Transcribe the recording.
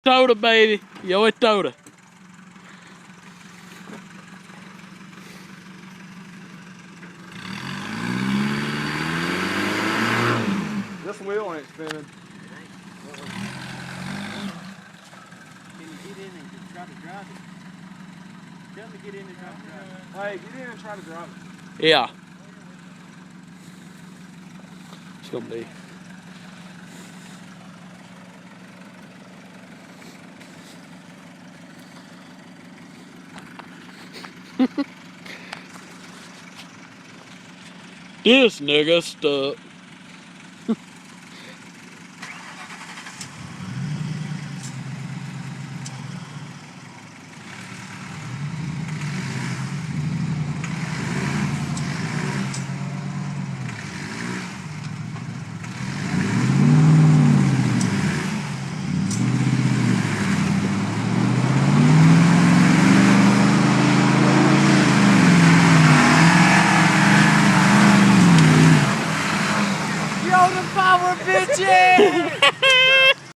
Toda, baby. Yo es toda. This wheel ain't spinning. Can you get in and try to drive it? Tell him to get in and try to drive it. Hey, get in and try to drive it. Yeah. It's gonna be. This nigga stuck. Yo, the power bitches!